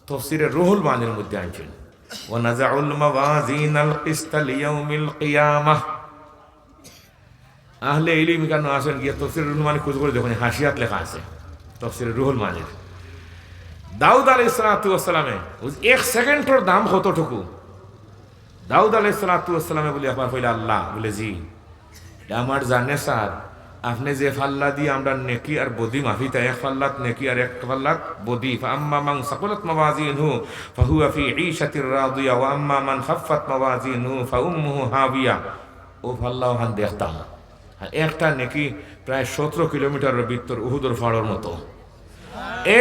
তাফসীরে রুহুল মানির মধ্যে আনছেন ওয়া নাযাউল মাওয়াজিনাল কিসতা লিয়াউমিল কিয়ামাহ। আহলে ইলম কেন আসেন গিয়ে তাফসীরে রুহুল মানি খুঁজে করে দেখুন, হাসিয়াত লেখা আছে তাফসীরে রুহুল মানির। দাউদ আলাইহিস সালাতু ওয়াস সালামে এক সেকেন্ডের দাম কতটুকু? দাউদ আলাইহিস সালাতু ওয়াস সালামে বলে একবার কইলা, আল্লাহ বলে জি আমার জানে স্যার, আপনি যে ফাল্লা দিয়ে আমরা নেকি আর বদি মাফি তাই এক ফাল্লাত নেকি আর এক ফাল্লাত বদি। ফাআম্মা মান সাকুলাত মাওয়াজিনহু ফাহুয়া ফি ঈশাতির রাদিয়া ওয়া আম্মা মান খাফফাত মাওয়াজিনহু ফাউম্মুহু হাবিয়া। ও ফাল্লা ওখান দেখতাম একটা নেকি প্রায় 17 কিলোমিটারের ভিতর উহুদের পাহাড়ের মতো।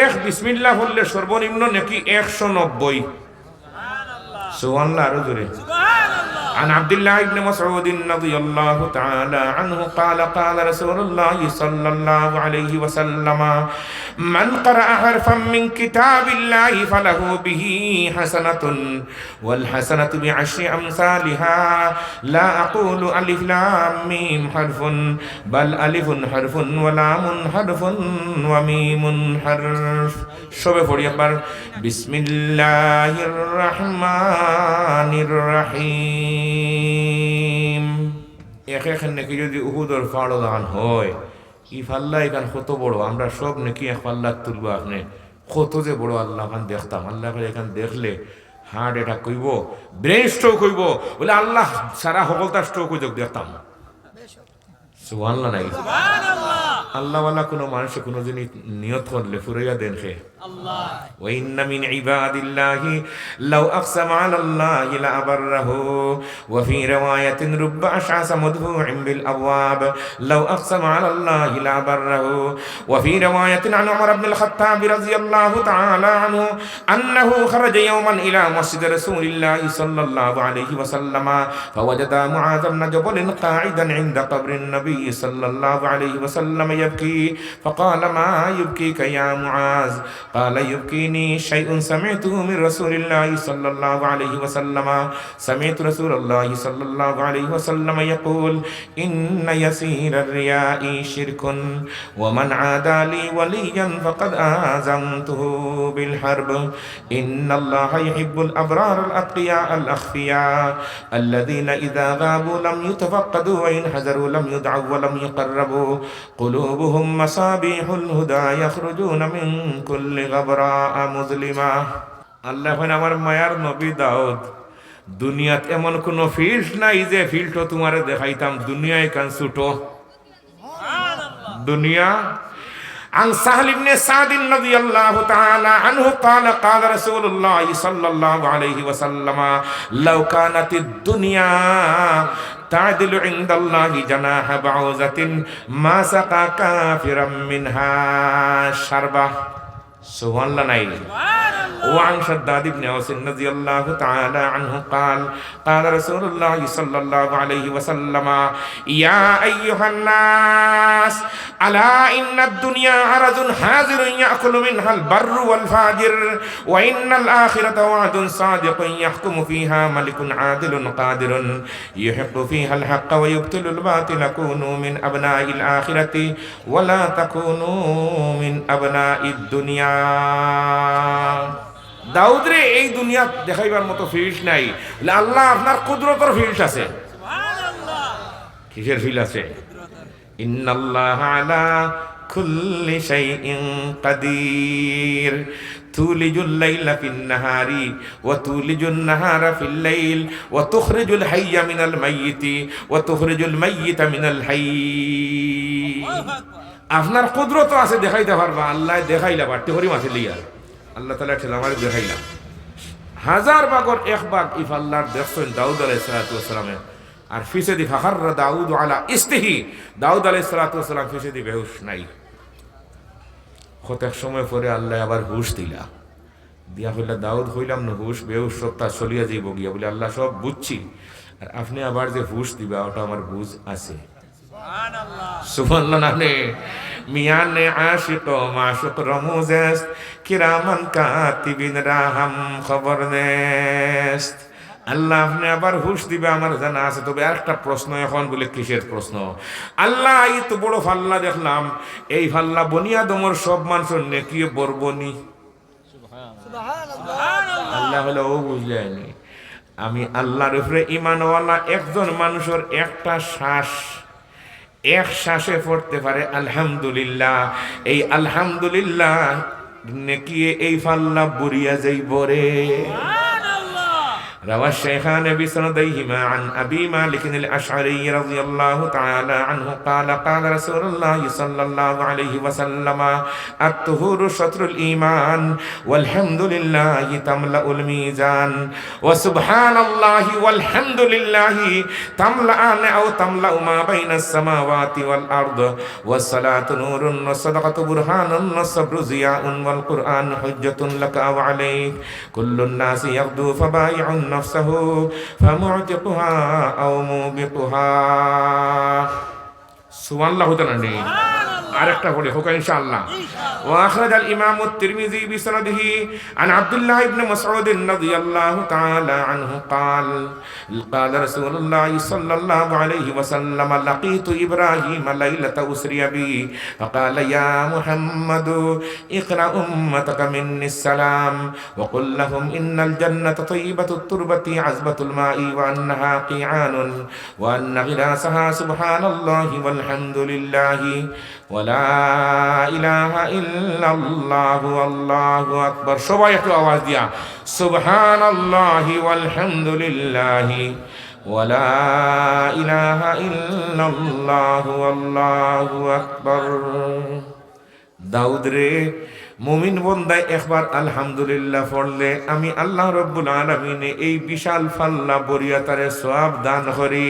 এক বিসমিল্লাহ বললে সর্বনিম্ন নেকি 190। সুবহানাল্লাহ, আরো জোরে। عن عبد الله بن مسعود رضي الله تعالى عنه قال قال رسول الله صلى الله عليه وسلم من قرأ حرفا من كتاب الله فله به حسنة والحسنة بعشر أمثالها لا أقول ألف لام ميم حرف بل ألف حرف ولام حرف وميم حرف شوف فوري أكبر بسم الله الرحمن الرحيم এক এক নাকি যদি উহুদের ফাড়ো দান হয় ই ফাল্লা এখান কত বড়, আমরা সব নাকি এক পাল্লা তুলবো। আপনি কত যে বড় আল্লাহ খান দেখতাম, আল্লাহ এখান দেখলে হার্ট এটা কইব, ব্রেন স্ট্রোক হইব বলে আল্লাহ সারা সকলটা স্ট্রোক হইব দেখতাম। সুবহানাল্লাহ নাই আল্লাহ ওয়ালা কোনো মানুষে কোনো জিনিস নিয়ত করলে ফুরাইয়া দেন খে আল্লাহ। ওয়া ইন্না মিন ইবাদিল্লাহি লাউ আকসামা আলাল্লাহি লা আবাররাহু ওয়া ফি রিওয়ায়াতিন রুব্বা আশআসা মাদফু'in বিল আবওয়াব লাউ আকসামা আলাল্লাহি লা আবাররাহু ওয়া ফি রিওয়ায়াতিন আন উমর ইবনে আল খাত্তাব রাদিয়াল্লাহু তাআলা আনহু আন্নাহু খারাজা ইয়াওমান ইলা মসজিদ রাসূলিল্লাহি সাল্লাল্লাহু আলাইহি ওয়াসাল্লাম ফাওয়াজাদা মুআয ইবনে জাবাল কাঈদান ইনদা কবরিন নবী সাল্লাল্লাহু আলাইহি ওয়াসাল্লাম يبكي فقال ما يبكيك يا معاذ قال يبكيني شيء سمعته من رسول الله صلى الله عليه وسلم سمعت رسول الله صلى الله عليه وسلم يقول إن يسير الرياء شرك ومن عادى لي وليا فقد آذنته بالحرب إن الله يحب الأبرار الأتقياء الأخفياء الذين إذا غابوا لم يتفقدوا وإن حذروا لم يدعوا ولم يقربوا قلوبهم مصابيح الهدى يخرجون من كل غبراء مظلمة। আল্লাহ আমার মায়ার নবী দাউদ, দুনিয়াত এমন কোন ফিল্ড নাই যে ফিল্ডও তোমারে দেখাইতাম দুনিয়ায় কান ছুটো দুনিয়া। عن سهل بن سعد رضي الله تعالى عنه قال قال رسول الله صلى الله عليه وسلم لو كانت الدنيا تعدل عند الله جناح بعوضة ما سقى كافرا منها شربة سبحان الله نايل. وعن شداد بن أوس رضي الله تعالى عنه قال قال رسول الله صلى الله عليه وسلم يا أيها الناس ألا إن الدنيا عرض حاضر يأكل منها البر والفاجر وإن الآخرة وعد صادق يحكم فيها ملك عادل قادر يحق فيها الحق ويبطل الباطل كونوا من أبناء الآخرة ولا تكونوا من أبناء الدنيا। দাউদ রে এই দুনিয়া দেখাইবার মতো ফিল্ড নাই, আল্লাহ আপনার কুদরতের ফিল্ড আছে। সুবহানাল্লাহ, কিসের ফিল্ড আছে? ইন্নাল্লাহ আলা কুল্লি শাইইন কাদির তুলিজুল লাইলা ফিন নাহারি ওয়া তুলিজুন নাহারা ফিল লাইল ওয়া তুখরিজুল হাইয়া মিনাল মাইয়িতি ওয়া তুখরিজুল মাইয়িতা মিনাল হাইয়্যি। আপনার কুদরত আছে, দেখাইতে পারবা। আল্লাহ দেখাইলা বাড়তে হরি মাছে লিয়া আল্লাহ তাআলা ঠেলা আমার দেখাইলা হাজার ভাগর এক ভাগ ইফাল্লার দেখছেন দাউদ আলাইহিস সালাতু ওয়াস সালামের। আর ফিসেদি ফাখাররা দাউদ আলা ইস্তিহি, দাউদ আলাইহিস সালাতু ওয়াস সালাম ফিসেদি বেহুশ নাই। কত সময় পরে আল্লাহ আবার হুশ দিলা, দিয়া হইলা দাউদ হইলাম না হুশ বেহুশ সবটা চলিয়া যাইব গিয়া বলে আল্লাহ সব বুঝছি, আর আপনি আবার যে হুশ দিবা ওটা আমার বুঝ আছে। সুবহানাল্লাহ নানে মিয়ানে আশিক ও মাশুক রমুজেস্ত কিরামান কাতিবিন রাহাম খবর নেস্ত। আল্লাহ আপনি আবার হুশ দিবে আমার জানা আছে। তবে আরেকটা প্রশ্ন এখন বলে কিসের প্রশ্ন? আল্লাহ এই তো বড় ফাল্লা দেখলাম, এই ফাল্লা বনিয়াদমর সব মানুষের নেকি বরবনি। আল্লাহ হলো ও বুঝলেনি আমি আল্লাহর উপরে ঈমানওয়ালা একজন মানুষের একটা শ্বাস এক শ্বাসে পড়তে পারে আলহামদুলিল্লাহ, এই আলহামদুলিল্লাহ নেকি এই ফাল্লা বুড়িয়া যাইব রে। روى الشيخان بسنديهما عن أبي مالك الأشعري رضي الله تعالى عنه قال قال رسول الله صلى الله عليه وسلم الطهور شطر الإيمان والحمد لله تملأ الميزان وسبحان الله والحمد لله تملأان أو تملأ ما بين السماوات والأرض والصلاة نور والصدقة برهان والصبر ضياء والقرآن حجة لك أو عليك كل الناس يغدو فبايع نفسه فمعتقها أو موبقها سبحان الله تعالى আরেকটা পড়ে হোক ইনশাআল্লাহ واخرج الامام الترمذي بسنده عن عبد الله بن مسعود رضي الله تعالى عنه قال قال رسول الله صلى الله عليه وسلم لقيت ابراهيم ليله اسري بي فقال يا محمد اقرا امتك مني السلام وقل لهم ان الجنه طيبه التربه عذبه الماء وانها قيعان وان غراسها سبحان الله والحمد لله ولا إله إلا الله والله أكبر সবাই একটু আওয়াজ দিয়া সুবহানাল্লাহি ওয়ালহামদুলিল্লাহি ওয়ালা ইলাহা ইল্লাল্লাহু ওয়াল্লাহু আকবার। দাউদ রে মুমিন বান্দা একবার আলহামদুলিল্লাহ পড়লে আমি আল্লাহ রাব্বুল আলামিন এই বিশাল ফাল্লা বরিয়াতারে সওয়াব দান করি।